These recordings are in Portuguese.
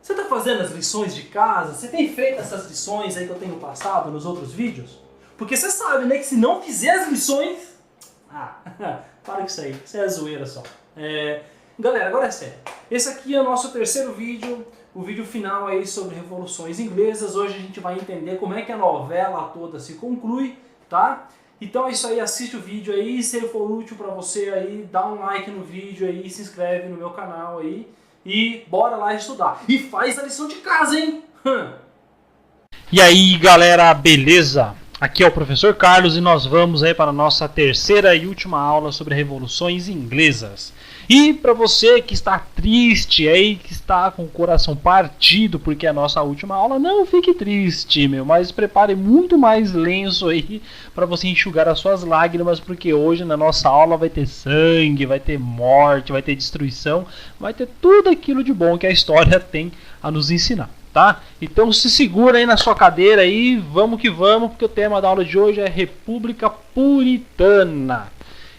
Você está fazendo as lições de casa? Você tem feito essas lições aí que eu tenho passado nos outros vídeos? Porque você sabe, né, que se não fizer as lições... para com isso aí, isso é zoeira só. Galera, agora é sério. Esse aqui é o nosso terceiro vídeo, o vídeo final aí sobre revoluções inglesas. Hoje a gente vai entender como é que a novela toda se conclui, tá? Então é isso aí, assiste o vídeo aí, se ele for útil pra você aí, dá um like no vídeo aí, se inscreve no meu canal aí e bora lá estudar. E faz a lição de casa, hein? E aí galera, beleza? Aqui é o professor Carlos e nós vamos aí para a nossa terceira e última aula sobre revoluções inglesas. E para você que está triste aí, que está com o coração partido porque é a nossa última aula, não fique triste, mas prepare muito mais lenço aí para você enxugar as suas lágrimas, porque hoje na nossa aula vai ter sangue, vai ter morte, vai ter destruição, vai ter tudo aquilo de bom que a história tem a nos ensinar. Tá? Então se segura aí na sua cadeira aí, vamos que vamos, porque o tema da aula de hoje é República Puritana.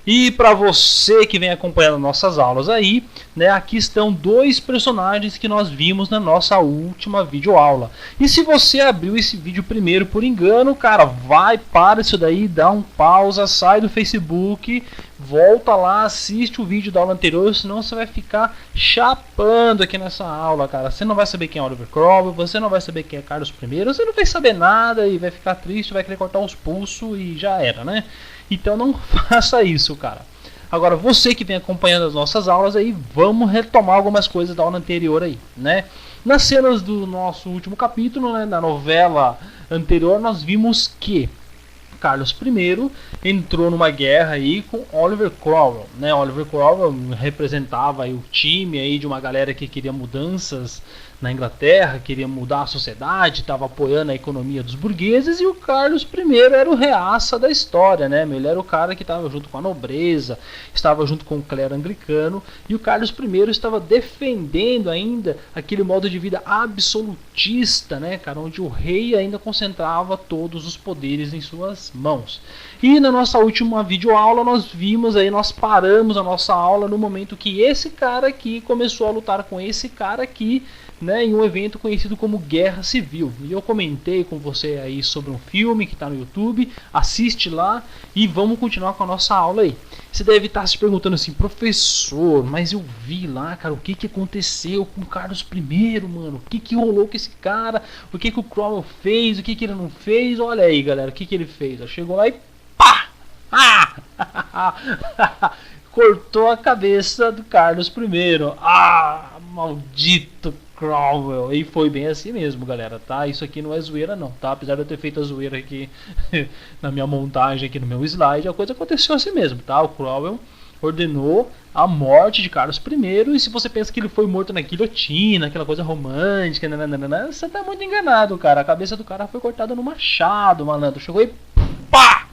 E para você que vem acompanhando nossas aulas aí, né, aqui estão dois personagens que nós vimos na nossa última videoaula. E se você abriu esse vídeo primeiro por engano, cara, para isso daí, dá um pausa, sai do Facebook, volta lá, assiste o vídeo da aula anterior, senão você vai ficar chapando aqui nessa aula, cara. Você não vai saber quem é Oliver Cromwell, você não vai saber quem é Carlos I, você não vai saber nada e vai ficar triste, vai querer cortar os pulsos e já era, né? Então não faça isso, cara. Agora, você que vem acompanhando as nossas aulas aí, vamos retomar algumas coisas da aula anterior aí, né? Nas cenas do nosso último capítulo, né, na novela anterior, nós vimos que Carlos I entrou numa guerra aí com Oliver Cromwell, né? Oliver Cromwell representava aí o time aí de uma galera que queria mudanças na Inglaterra, queria mudar a sociedade, estava apoiando a economia dos burgueses, e o Carlos I era o reaça da história, né? Ele era o cara que estava junto com a nobreza, estava junto com o clero anglicano, e o Carlos I estava defendendo ainda aquele modo de vida absolutista, né, cara, onde o rei ainda concentrava todos os poderes em suas mãos. E na nossa última videoaula nós vimos aí, nós paramos a nossa aula no momento que esse cara aqui começou a lutar com esse cara aqui, né, em um evento conhecido como Guerra Civil. E eu comentei com você aí sobre um filme que está no YouTube, assiste lá e vamos continuar com a nossa aula aí. Você deve estar se perguntando assim, professor, mas eu vi lá, cara, o que aconteceu com o Carlos I, mano? O que rolou com esse cara? O que o Cromwell fez? O que ele não fez? Olha aí, galera, o que ele fez? Chegou lá e pá! Cortou a cabeça do Carlos I. Maldito Cromwell. E foi bem assim mesmo, galera, tá? Isso aqui não é zoeira não, tá? Apesar de eu ter feito a zoeira aqui na minha montagem, aqui no meu slide, a coisa aconteceu assim mesmo, tá? O Cromwell ordenou a morte de Carlos I, e se você pensa que ele foi morto na guilhotina, aquela coisa romântica, nananana, você tá muito enganado, cara. A cabeça do cara foi cortada no machado, malandro. Chegou e pá!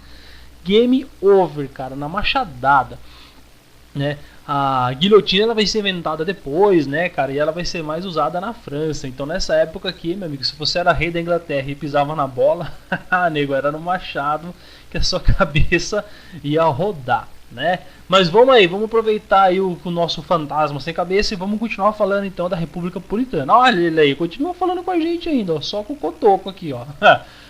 Game over, cara, na machadada, né? A guilhotina ela vai ser inventada depois, né, cara, e ela vai ser mais usada na França. Então nessa época aqui, meu amigo, se você era rei da Inglaterra e pisava na bola, nego, era no machado que a sua cabeça ia rodar, né? Mas vamos aí, vamos aproveitar aí o nosso fantasma sem cabeça e vamos continuar falando então da República Puritana. Olha ele aí, continua falando com a gente ainda, ó, só com o cotoco aqui, ó.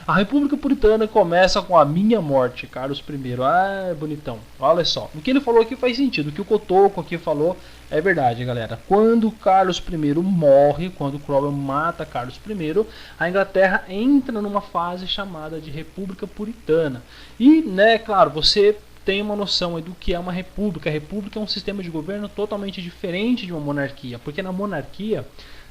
A República Puritana começa com a minha morte, Carlos I. Ah, bonitão. Olha só. O que ele falou aqui faz sentido. O que o Cotoco aqui falou é verdade, galera. Quando Carlos I morre, quando Cromwell mata Carlos I, a Inglaterra entra numa fase chamada de República Puritana. E, né, claro, você tem uma noção aí do que é uma república. A república é um sistema de governo totalmente diferente de uma monarquia. Porque na monarquia,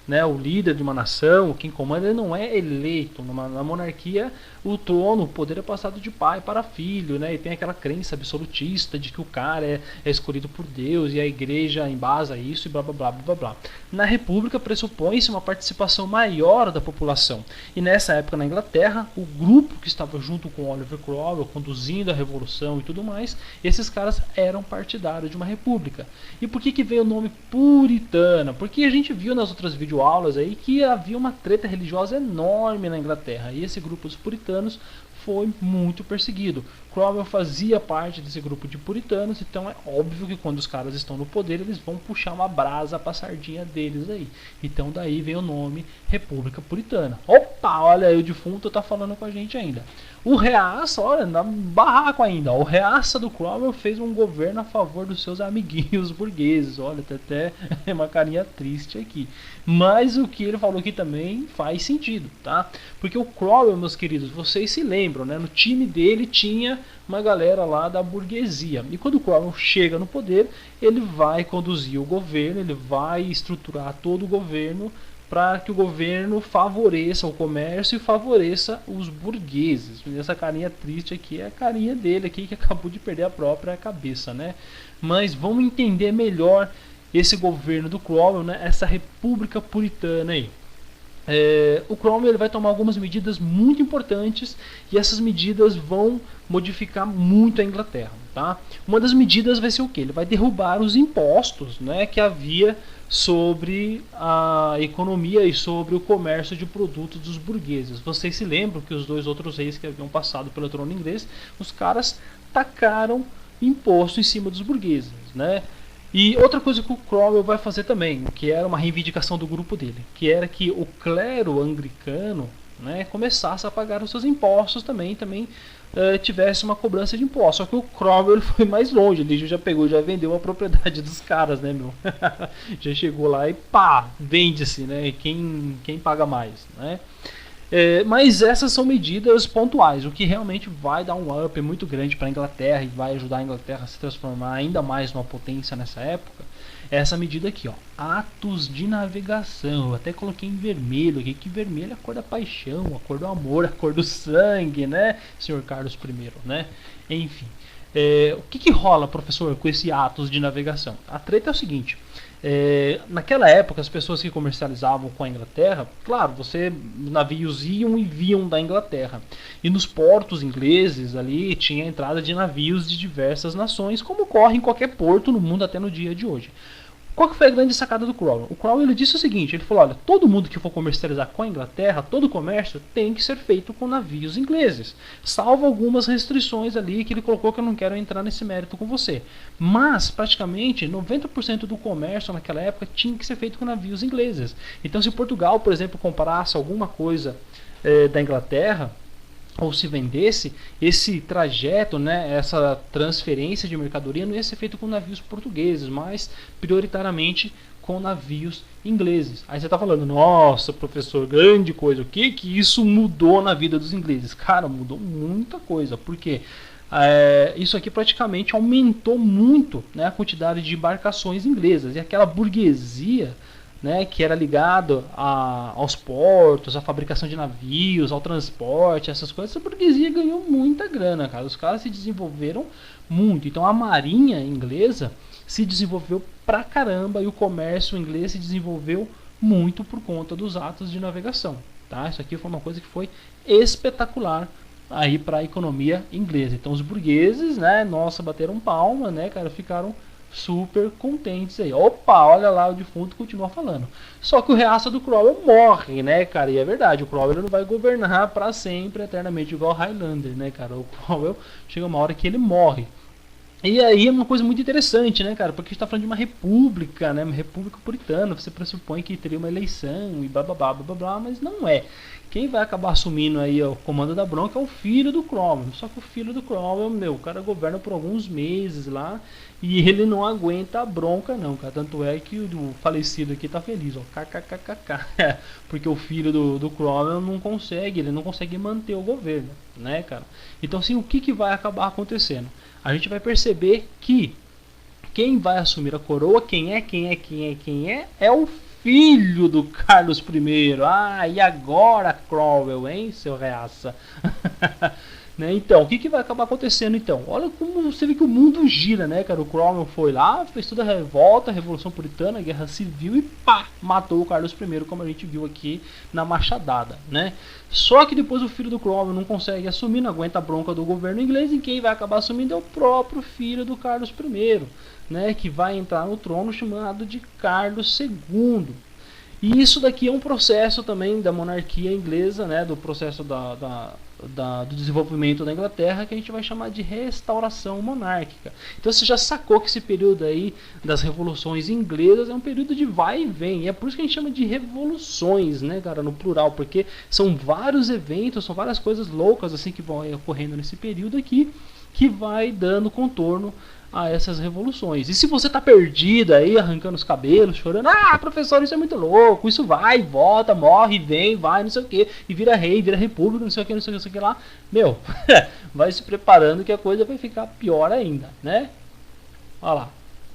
né, o líder de uma nação, quem comanda, ele não é eleito. Na monarquia, o trono, o poder é passado de pai para filho, né, e tem aquela crença absolutista de que o cara é escolhido por Deus e a igreja embasa isso e blá blá blá blá blá. Na república pressupõe-se uma participação maior da população, e nessa época na Inglaterra, o grupo que estava junto com Oliver Cromwell, conduzindo a revolução e tudo mais, esses caras eram partidários de uma república. E por que veio o nome puritana? Porque a gente viu nas outras videoaulas aí que havia uma treta religiosa enorme na Inglaterra, e esse grupo dos puritanos foi muito perseguido. Cromwell fazia parte desse grupo de puritanos, então é óbvio que quando os caras estão no poder, eles vão puxar uma brasa pra sardinha deles aí. Então daí vem o nome República Puritana. Opa, olha aí, o defunto tá falando com a gente ainda. O Reaça, olha, na barraco ainda, o Reaça do Cromwell fez um governo a favor dos seus amiguinhos burgueses. Olha, tem até uma carinha triste aqui. Mas o que ele falou aqui também faz sentido, tá? Porque o Cromwell, meus queridos, vocês se lembram, né? No time dele tinha uma galera lá da burguesia. E quando o Cromwell chega no poder, ele vai conduzir o governo, ele vai estruturar todo o governo para que o governo favoreça o comércio e favoreça os burgueses. Essa carinha triste aqui é a carinha dele aqui que acabou de perder a própria cabeça, né? Mas vamos entender melhor esse governo do Cromwell, né? Essa república puritana aí. O Cromwell ele vai tomar algumas medidas muito importantes e essas medidas vão modificar muito a Inglaterra, tá? Uma das medidas vai ser o quê? Ele vai derrubar os impostos, né, que havia sobre a economia e sobre o comércio de produtos dos burgueses. Vocês se lembram que os dois outros reis que haviam passado pelo trono inglês, os caras tacaram imposto em cima dos burgueses, né? E outra coisa que o Cromwell vai fazer também, que era uma reivindicação do grupo dele, que era que o clero anglicano, né, começasse a pagar os seus impostos também tivesse uma cobrança de impostos. Só que o Cromwell foi mais longe, ele já pegou, já vendeu a propriedade dos caras, né, meu? Já chegou lá e pá, vende-se, né? Quem paga mais, né? Mas essas são medidas pontuais, o que realmente vai dar um up muito grande para a Inglaterra e vai ajudar a Inglaterra a se transformar ainda mais numa potência nessa época. É essa medida aqui, ó, atos de navegação. Eu até coloquei em vermelho aqui, que vermelho é a cor da paixão, a cor do amor, a cor do sangue, né, senhor Carlos I, né? Enfim, o que rola, professor, com esse atos de navegação? A treta é o seguinte. Naquela época, as pessoas que comercializavam com a Inglaterra, claro, navios iam e vinham da Inglaterra. E nos portos ingleses ali tinha a entrada de navios de diversas nações, como ocorre em qualquer porto no mundo até no dia de hoje. Qual que foi a grande sacada do Cromwell? O Cromwell ele disse o seguinte, ele falou, olha, todo mundo que for comercializar com a Inglaterra, todo comércio tem que ser feito com navios ingleses, salvo algumas restrições ali que ele colocou que eu não quero entrar nesse mérito com você. Mas, praticamente, 90% do comércio naquela época tinha que ser feito com navios ingleses. Então, se Portugal, por exemplo, comprasse alguma coisa da Inglaterra, ou se vendesse, esse trajeto, né, essa transferência de mercadoria não ia ser feito com navios portugueses, mas prioritariamente com navios ingleses. Aí você está falando, nossa, professor, grande coisa, o que isso mudou na vida dos ingleses? Cara, mudou muita coisa, porque isso aqui praticamente aumentou muito, né, a quantidade de embarcações inglesas, e aquela burguesia, né, que era ligado aos portos, à fabricação de navios, ao transporte, essas coisas, a burguesia ganhou muita grana, cara. Os caras se desenvolveram muito. Então a marinha inglesa se desenvolveu pra caramba e o comércio inglês se desenvolveu muito por conta dos atos de navegação, tá? Isso aqui foi uma coisa que foi espetacular aí para a economia inglesa. Então os burgueses, né, nossa, bateram palma, né, cara, ficaram super contentes aí. Opa, olha lá, o defunto continua falando. Só que o Reaça do Cromwell morre, né, cara? E é verdade, o Cromwell não vai governar para sempre, eternamente, igual o Highlander, né, cara? O Cromwell chega uma hora que ele morre. E aí é uma coisa muito interessante, né, cara? Porque a gente tá falando de uma república, né? Uma república puritana. Você pressupõe que teria uma eleição e blá blá blá blá blá, mas não é. Quem vai acabar assumindo aí o comando da bronca é o filho do Cromwell. Só que o filho do Cromwell, o cara governa por alguns meses lá e ele não aguenta a bronca não, cara. Tanto é que o falecido aqui tá feliz, ó, kkkk. Porque o filho do Cromwell ele não consegue manter o governo, né, cara? Então assim, o que vai acabar acontecendo? A gente vai perceber que quem vai assumir a coroa, quem é o filho do Carlos I. Ah, e agora, Cromwell, hein, seu reaça? Né? Então, o que vai acabar acontecendo então? Olha como você vê que o mundo gira, né, cara? O Cromwell foi lá, fez toda a revolta, a Revolução Puritana, a Guerra Civil e pá, matou o Carlos I, como a gente viu aqui na machadada, né? Só que depois o filho do Cromwell não consegue assumir, não aguenta a bronca do governo inglês, e quem vai acabar assumindo é o próprio filho do Carlos I, né? Que vai entrar no trono chamado de Carlos II. E isso daqui é um processo também da monarquia inglesa, né, do processo do desenvolvimento da Inglaterra, que a gente vai chamar de restauração monárquica. Então você já sacou que esse período aí das revoluções inglesas é um período de vai e vem. E é por isso que a gente chama de revoluções, né, cara, no plural, porque são vários eventos, são várias coisas loucas assim que vão ocorrendo nesse período aqui, que vai dando contorno a essas revoluções. E se você tá perdido aí, arrancando os cabelos, chorando, professor, isso é muito louco, isso vai, volta, morre, vem, vai, não sei o que, e vira rei, vira república, não sei o que, não sei o que, não sei o que lá, meu, vai se preparando que a coisa vai ficar pior ainda, né? Olha lá.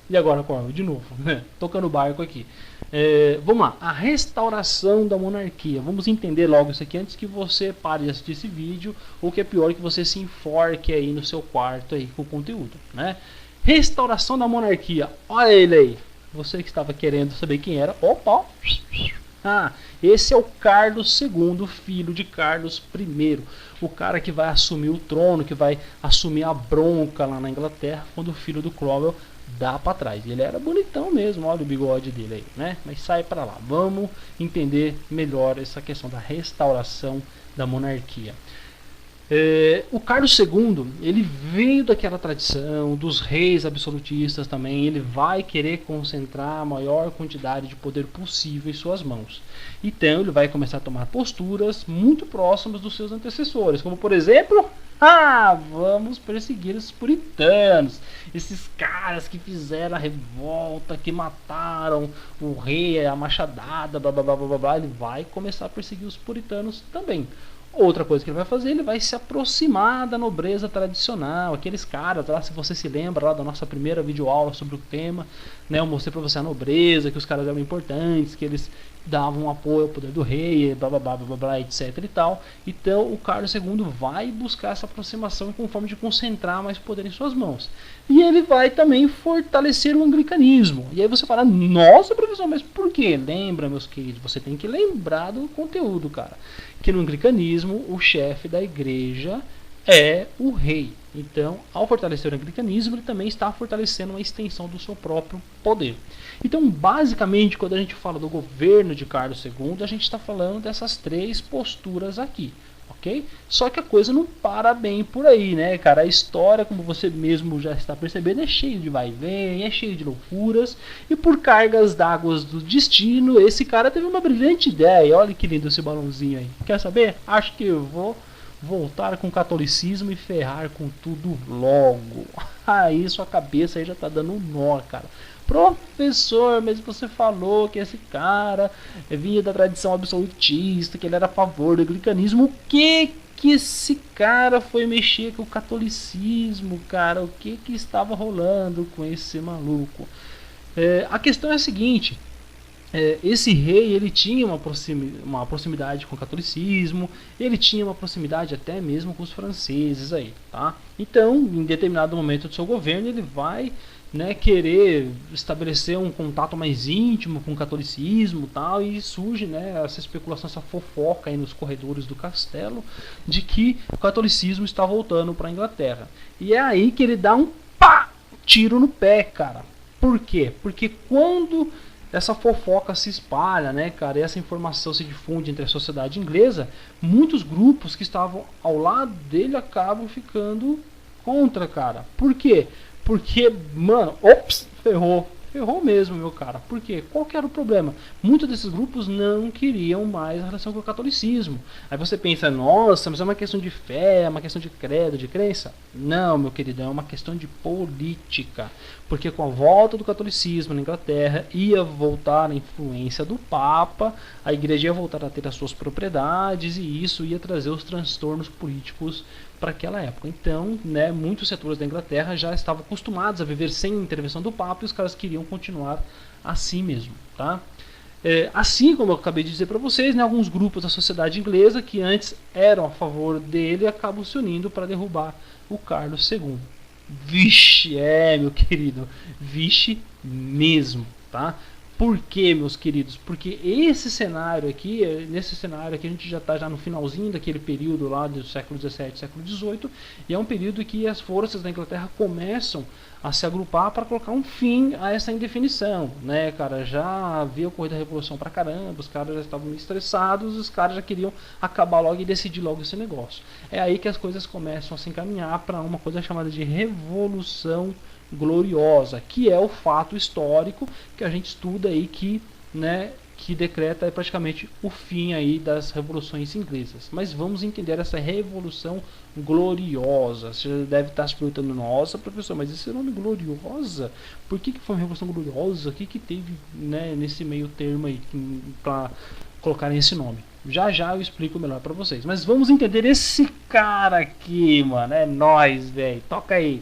E agora, Corvo, de novo, tocando o barco aqui. Vamos lá, a restauração da monarquia. Vamos entender logo isso aqui antes que você pare de assistir esse vídeo, ou que é pior, que você se enforque aí no seu quarto aí com o conteúdo, né? Restauração da monarquia. Olha ele aí. Você que estava querendo saber quem era. Opa! Esse é o Carlos II, filho de Carlos I. O cara que vai assumir o trono, que vai assumir a bronca lá na Inglaterra, quando o filho do Cromwell dá pra trás. Ele era bonitão mesmo, olha o bigode dele aí, né? Mas sai pra lá. Vamos entender melhor essa questão da restauração da monarquia. O Carlos II, ele veio daquela tradição dos reis absolutistas também. Ele vai querer concentrar a maior quantidade de poder possível em suas mãos. Então ele vai começar a tomar posturas muito próximas dos seus antecessores, como por exemplo, vamos perseguir os puritanos, esses caras que fizeram a revolta, que mataram o rei, a machadada, blá blá blá blá blá. Ele vai começar a perseguir os puritanos também. Outra coisa que ele vai fazer, ele vai se aproximar da nobreza tradicional, aqueles caras lá, se você se lembra lá da nossa primeira videoaula sobre o tema, né, eu mostrei pra você a nobreza, que os caras eram importantes, que eles davam apoio ao poder do rei, blá blá blá blá blá, etc e tal. Então o Carlos II vai buscar essa aproximação com forma de concentrar mais poder em suas mãos. E ele vai também fortalecer o anglicanismo. E aí você fala, nossa professor, mas por quê? Lembra, meus queridos, você tem que lembrar do conteúdo, cara. Que no anglicanismo o chefe da igreja é o rei. Então, ao fortalecer o anglicanismo, ele também está fortalecendo uma extensão do seu próprio poder. Então, basicamente, quando a gente fala do governo de Carlos II, a gente está falando dessas três posturas aqui, ok? Só que a coisa não para bem por aí, né, cara? A história, como você mesmo já está percebendo, é cheia de vai e vem, é cheia de loucuras, e por cargas d'água do destino, esse cara teve uma brilhante ideia. Olha que lindo esse balãozinho aí. Quer saber? Acho que eu vou voltar com o catolicismo e ferrar com tudo logo. Aí sua cabeça aí já tá dando um nó, cara. Professor, mas você falou que esse cara vinha da tradição absolutista, que ele era a favor do anglicanismo. O que esse cara foi mexer com o catolicismo, cara? O que estava rolando com esse maluco? A questão é a seguinte. Esse rei, ele tinha uma proximidade com o catolicismo, ele tinha uma proximidade até mesmo com os franceses aí, tá? Então, em determinado momento do seu governo, ele vai, né, querer estabelecer um contato mais íntimo com o catolicismo, tal, e surge, né, essa especulação, essa fofoca aí nos corredores do castelo de que o catolicismo está voltando para a Inglaterra. E é aí que ele dá um tiro no pé, cara. Por quê? Porque quando essa fofoca se espalha, né, cara, e essa informação se difunde entre a sociedade inglesa, muitos grupos que estavam ao lado dele acabam ficando contra, cara. Por quê? Porque, mano, ferrou mesmo, meu cara. Por quê? Qual que era o problema? Muitos desses grupos não queriam mais a relação com o catolicismo. Aí você pensa, nossa, mas é uma questão de fé, é uma questão de credo, de crença? Não, meu querido, é uma questão de política. Porque com a volta do catolicismo na Inglaterra, ia voltar a influência do Papa, a igreja ia voltar a ter as suas propriedades, e isso ia trazer os transtornos políticos para aquela época. Então, né, muitos setores da Inglaterra já estavam acostumados a viver sem intervenção do Papa, e os caras queriam continuar assim mesmo, tá? Assim como eu acabei de dizer para vocês, né, alguns grupos da sociedade inglesa que antes eram a favor dele acabam se unindo para derrubar o Carlos II. Vixe, meu querido, vixe mesmo, tá? Por quê, meus queridos? Porque esse cenário aqui, nesse cenário aqui a gente já está já no finalzinho daquele período lá do século XVII, século XVIII, e é um período que as forças da Inglaterra começam a se agrupar para colocar um fim a essa indefinição, né, cara? Já havia ocorrido a revolução pra caramba, os caras já estavam estressados, os caras já queriam acabar logo e decidir logo esse negócio. É aí que as coisas começam a se encaminhar para uma coisa chamada de Revolução Gloriosa, que é o fato histórico que a gente estuda aí que, né, que decreta praticamente o fim aí das revoluções inglesas. Mas vamos entender essa Revolução Gloriosa. Você deve estar se perguntando, nossa, professor, mas esse nome Gloriosa? Por que foi uma Revolução Gloriosa? O que teve, né, nesse meio termo aí para colocarem esse nome? Já já eu explico melhor para vocês. Mas vamos entender esse cara aqui, mano. É nóis, velho. Toca aí.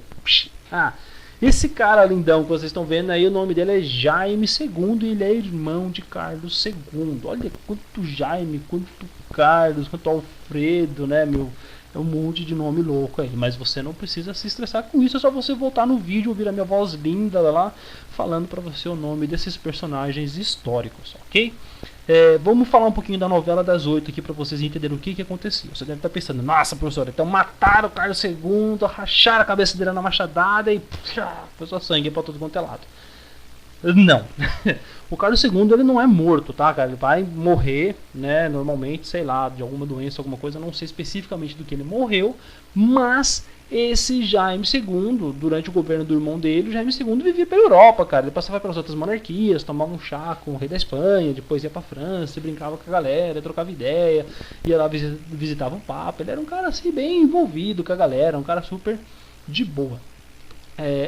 Esse cara lindão que vocês estão vendo aí, o nome dele é Jaime II e ele é irmão de Carlos II. Olha quanto Jaime, quanto Carlos, quanto Alfredo, né, meu? É um monte de nome louco aí, mas você não precisa se estressar com isso, é só você voltar no vídeo, ouvir a minha voz linda lá, falando pra você o nome desses personagens históricos, ok? Vamos falar um pouquinho da novela das 8 aqui pra vocês entenderem o que aconteceu. Você deve estar pensando, nossa, professor, então mataram o Carlos II, racharam a cabeça dele na machadada e foi só sangue pra todo quanto é lado. Não. O Carlos II ele não é morto, tá, cara? Ele vai morrer, né, normalmente, sei lá, de alguma doença, alguma coisa, não sei especificamente do que ele morreu, mas esse Jaime II, durante o governo do irmão dele, o Jaime II vivia pela Europa, cara. Ele passava pelas outras monarquias, tomava um chá com o rei da Espanha, depois ia pra França, brincava com a galera, trocava ideia, ia lá visitava o Papa. Ele era um cara assim bem envolvido com a galera, um cara super de boa.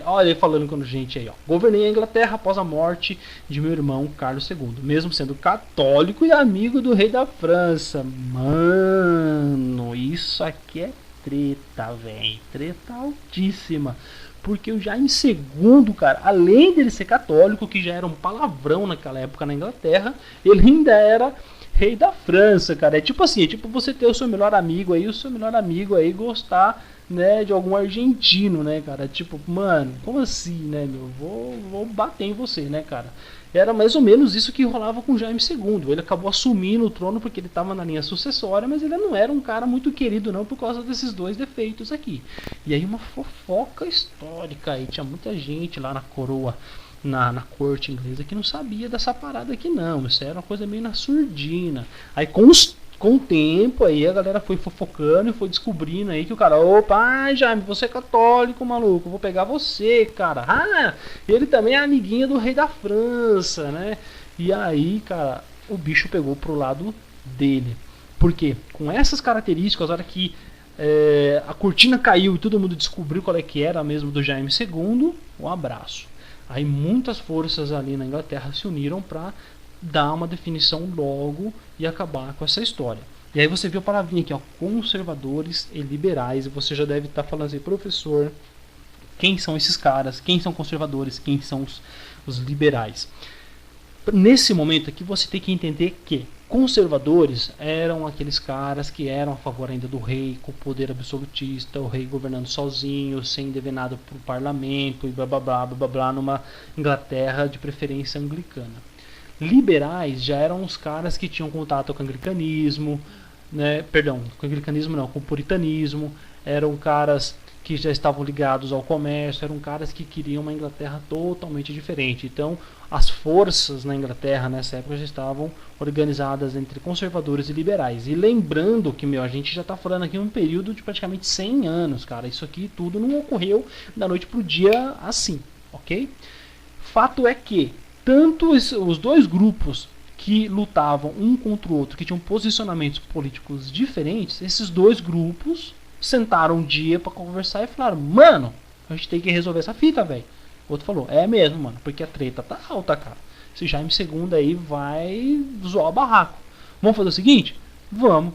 Olha ele falando com a gente aí, ó. Governei a Inglaterra após a morte de meu irmão Carlos II, mesmo sendo católico e amigo do rei da França. Mano, isso aqui é treta, velho. Treta altíssima. Porque o Jaime II, cara, além dele ser católico, que já era um palavrão naquela época na Inglaterra, ele ainda era rei da França, cara. É tipo assim, é tipo você ter o seu melhor amigo aí, o seu melhor amigo aí gostar, né, de algum argentino, né, cara? Tipo, mano, como assim, né, meu? Vou bater em você, né, cara? Era mais ou menos isso que rolava com Jaime II. Ele acabou assumindo o trono porque ele estava na linha sucessória, mas ele não era um cara muito querido não por causa desses dois defeitos aqui. E aí uma fofoca histórica aí, tinha muita gente lá na coroa, na corte inglesa que não sabia dessa parada aqui não. Isso era uma coisa meio na surdina. Aí com o tempo aí a galera foi fofocando e foi descobrindo aí que o cara, opa, Jaime, você é católico, maluco, vou pegar você, cara. Ele também é amiguinho do rei da França, né? E aí, cara, o bicho pegou pro lado dele. Por quê? Com essas características, a hora que a cortina caiu e todo mundo descobriu qual é que era mesmo do Jaime II, um abraço. Aí muitas forças ali na Inglaterra se uniram para dar uma definição logo e acabar com essa história. E aí você viu a palavrinha aqui, ó, conservadores e liberais, e você já deve estar falando assim, professor, quem são esses caras? Quem são conservadores? Quem são os liberais? Nesse momento aqui você tem que entender que conservadores eram aqueles caras que eram a favor ainda do rei, com poder absolutista, o rei governando sozinho, sem dever nada para o parlamento e blá blá blá blá blá, numa Inglaterra de preferência anglicana. Liberais já eram os caras que tinham contato com o anglicanismo, né? Perdão, com o anglicanismo não, com o puritanismo, eram caras que já estavam ligados ao comércio, eram caras que queriam uma Inglaterra totalmente diferente. Então, as forças na Inglaterra nessa época já estavam organizadas entre conservadores e liberais. E lembrando que, a gente já está falando aqui um período de praticamente 100 anos, cara. Isso aqui tudo não ocorreu da noite para o dia assim, ok? Fato é que tanto os dois grupos que lutavam um contra o outro, que tinham posicionamentos políticos diferentes, esses dois grupos sentaram um dia pra conversar e falaram, mano, a gente tem que resolver essa fita, velho. O outro falou, é mesmo, mano, porque a treta tá alta, cara. Esse Jaime II aí vai zoar o barraco. Vamos fazer o seguinte? Vamos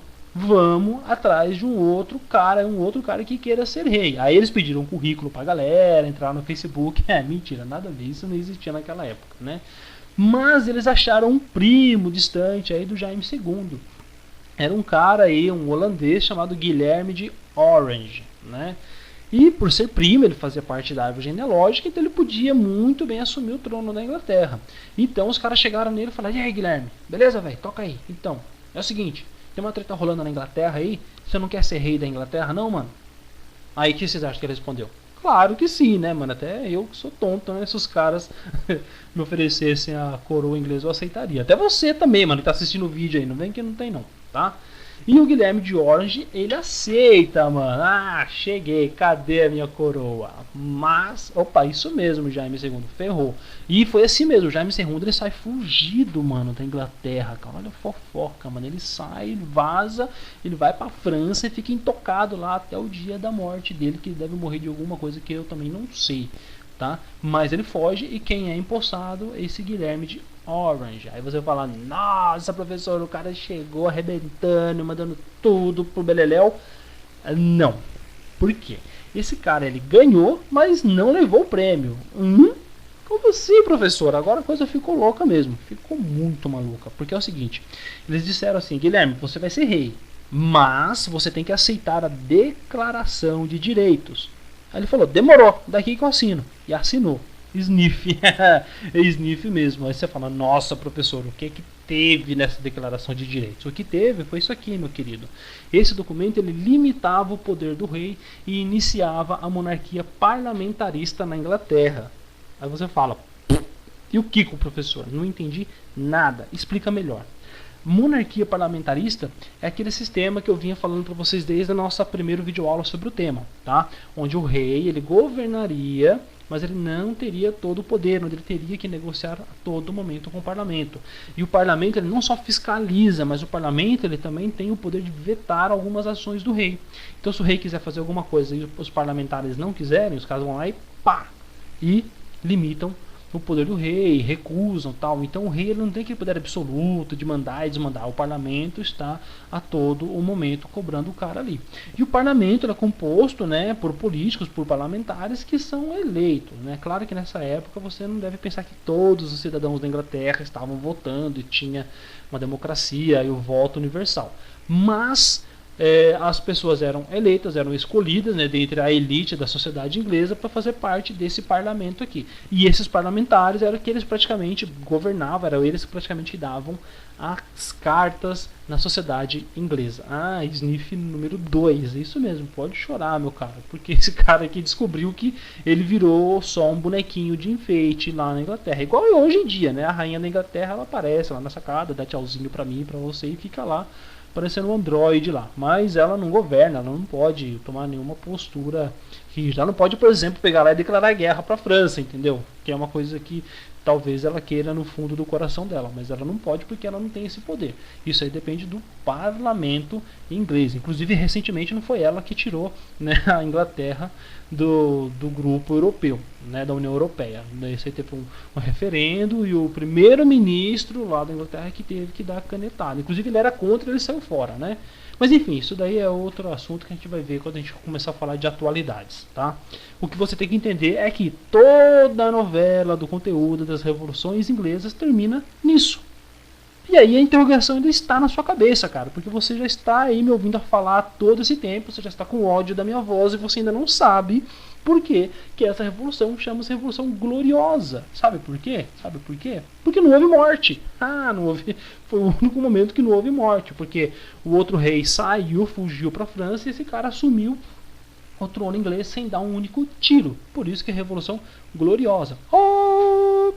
atrás de um outro cara que queira ser rei. Aí eles pediram um currículo pra galera, entraram no Facebook. Mentira, nada disso, não existia naquela época, né? Mas eles acharam um primo distante aí do Jaime II. Era um cara aí, um holandês chamado Guilherme de Orange, né? E por ser primo, ele fazia parte da árvore genealógica, então ele podia muito bem assumir o trono da Inglaterra. Então os caras chegaram nele e falaram: e aí, Guilherme, beleza, velho? Toca aí. Então, é o seguinte, tem uma treta rolando na Inglaterra aí, você não quer ser rei da Inglaterra não, mano? Aí o que vocês acham que ele respondeu? Claro que sim, né, mano? Até eu que sou tonto, né? Se os caras me oferecessem a coroa inglesa, eu aceitaria. Até você também, mano, que tá assistindo o vídeo aí. Não vem que não tem não, tá? E o Guilherme de Orange, ele aceita, mano. Ah, cheguei, cadê a minha coroa? Mas, opa, isso mesmo, Jaime II, ferrou. E foi assim mesmo, o Jaime II, ele sai fugido, mano, da Inglaterra, cara. Olha a fofoca, mano. Ele sai, ele vaza, ele vai pra França e fica intocado lá até o dia da morte dele, que ele deve morrer de alguma coisa que eu também não sei, tá? Mas ele foge e quem é empossado é esse Guilherme de Orange. Aí você fala: nossa, professor, o cara chegou arrebentando, mandando tudo pro beleléu. Não. Por quê? Esse cara, ele ganhou, mas não levou o prêmio. Como assim, professor? Agora a coisa ficou louca mesmo. Ficou muito maluca. Porque é o seguinte, eles disseram assim: Guilherme, você vai ser rei, mas você tem que aceitar a declaração de direitos. Aí ele falou: demorou, daqui que eu assino. E assinou. Sniff, é Sniff mesmo. Aí você fala: nossa, professor, o que teve nessa declaração de direitos? O que teve foi isso aqui, meu querido. Esse documento, ele limitava o poder do rei e iniciava a monarquia parlamentarista na Inglaterra. Aí você fala: e o que, professor? Não entendi nada. Explica melhor. Monarquia parlamentarista é aquele sistema que eu vinha falando para vocês desde a nossa primeira videoaula sobre o tema, tá? Onde o rei, ele governaria, mas ele não teria todo o poder, onde ele teria que negociar a todo momento com o parlamento. E o parlamento, ele não só fiscaliza, mas o parlamento, ele também tem o poder de vetar algumas ações do rei. Então, se o rei quiser fazer alguma coisa e os parlamentares não quiserem, os caras vão lá e pá! E limitam o poder do rei, recusam, tal. Então o rei, ele não tem aquele poder absoluto de mandar e desmandar. O parlamento está a todo o momento cobrando o cara ali. E o parlamento, ele é composto, né, por políticos, por parlamentares que são eleitos, né? Claro que nessa época você não deve pensar que todos os cidadãos da Inglaterra estavam votando e tinha uma democracia e o voto universal. Mas as pessoas eram eleitas, eram escolhidas, né, dentre a elite da sociedade inglesa para fazer parte desse parlamento aqui. E esses parlamentares eram que eles praticamente governavam, eram eles que praticamente davam as cartas na sociedade inglesa. Ah, Sniff número 2, isso mesmo, pode chorar, meu cara, porque esse cara aqui descobriu que ele virou só um bonequinho de enfeite lá na Inglaterra. Igual hoje em dia, né, a rainha da Inglaterra, ela aparece lá na sacada, dá tchauzinho pra mim, pra você e fica lá parecendo um androide lá, mas ela não governa, ela não pode tomar nenhuma postura rígida. Ela não pode, por exemplo, pegar lá e declarar guerra para a França, entendeu? Que é uma coisa que talvez ela queira no fundo do coração dela, mas ela não pode porque ela não tem esse poder. Isso aí depende do parlamento inglês. Inclusive, recentemente não foi ela que tirou, né, a Inglaterra do grupo europeu, né, da União Europeia. Isso aí teve um referendo e o primeiro-ministro lá da Inglaterra que teve que dar a canetada. Inclusive ele era contra e ele saiu fora, né? Mas enfim, isso daí é outro assunto que a gente vai ver quando a gente começar a falar de atualidades, tá? O que você tem que entender é que toda a novela do conteúdo das revoluções inglesas termina nisso. E aí a interrogação ainda está na sua cabeça, cara, porque você já está aí me ouvindo a falar todo esse tempo, você já está com ódio da minha voz e você ainda não sabe por que essa revolução chama-se Revolução Gloriosa. Sabe por quê? Sabe por quê? Porque não houve morte. Não houve. Foi o único momento que não houve morte, porque o outro rei saiu, fugiu para a França e esse cara assumiu o trono inglês sem dar um único tiro. Por isso que é Revolução Gloriosa.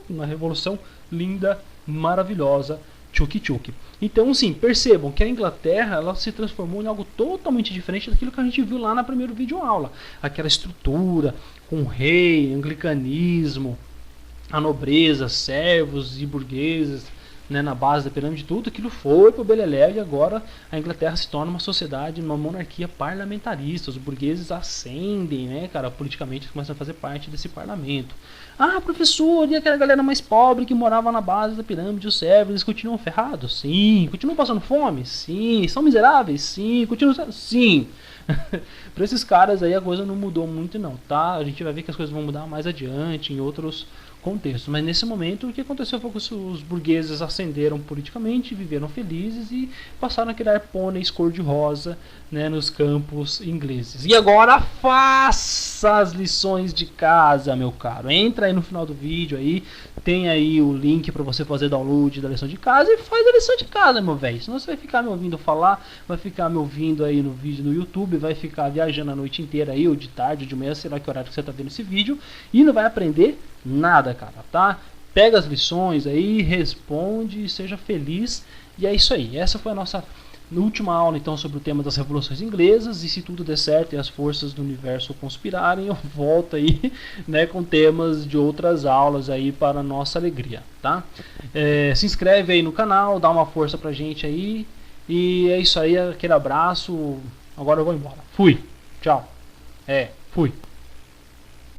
Uma revolução linda, maravilhosa. Tchuki-tchuki. Então, sim, percebam que a Inglaterra, ela se transformou em algo totalmente diferente daquilo que a gente viu lá na primeira videoaula. Aquela estrutura com rei, anglicanismo, a nobreza, servos e burgueses, né, na base da pirâmide, tudo aquilo foi pro beleléu e agora a Inglaterra se torna uma sociedade, uma monarquia parlamentarista. Os burgueses ascendem, né, cara, politicamente começam a fazer parte desse parlamento. Professor, e aquela galera mais pobre que morava na base da pirâmide, os servos, eles continuam ferrados? Sim. Continuam passando fome? Sim. São miseráveis? Sim. Continuam... Sim. Para esses caras aí a coisa não mudou muito não, tá? A gente vai ver que as coisas vão mudar mais adiante em outros contexto. Mas nesse momento o que aconteceu foi que os burgueses ascenderam politicamente, viveram felizes e passaram a criar pôneis cor-de-rosa, né, nos campos ingleses. E agora faça as lições de casa, meu caro. Entra aí no final do vídeo aí, tem aí o link para você fazer download da lição de casa e faz a lição de casa, meu velho. Senão você vai ficar me ouvindo falar, vai ficar me ouvindo aí no vídeo no YouTube, vai ficar viajando a noite inteira aí, ou de tarde, ou de manhã, sei lá que horário que você tá vendo esse vídeo, e não vai aprender nada, cara, tá? Pega as lições aí, responde, seja feliz, e é isso aí. Essa foi a nossa última aula, então, sobre o tema das revoluções inglesas, e se tudo der certo e as forças do universo conspirarem, eu volto aí, né, com temas de outras aulas aí para nossa alegria, tá? Se inscreve aí no canal, dá uma força pra gente aí, e é isso aí, aquele abraço, agora eu vou embora. Fui, tchau, fui.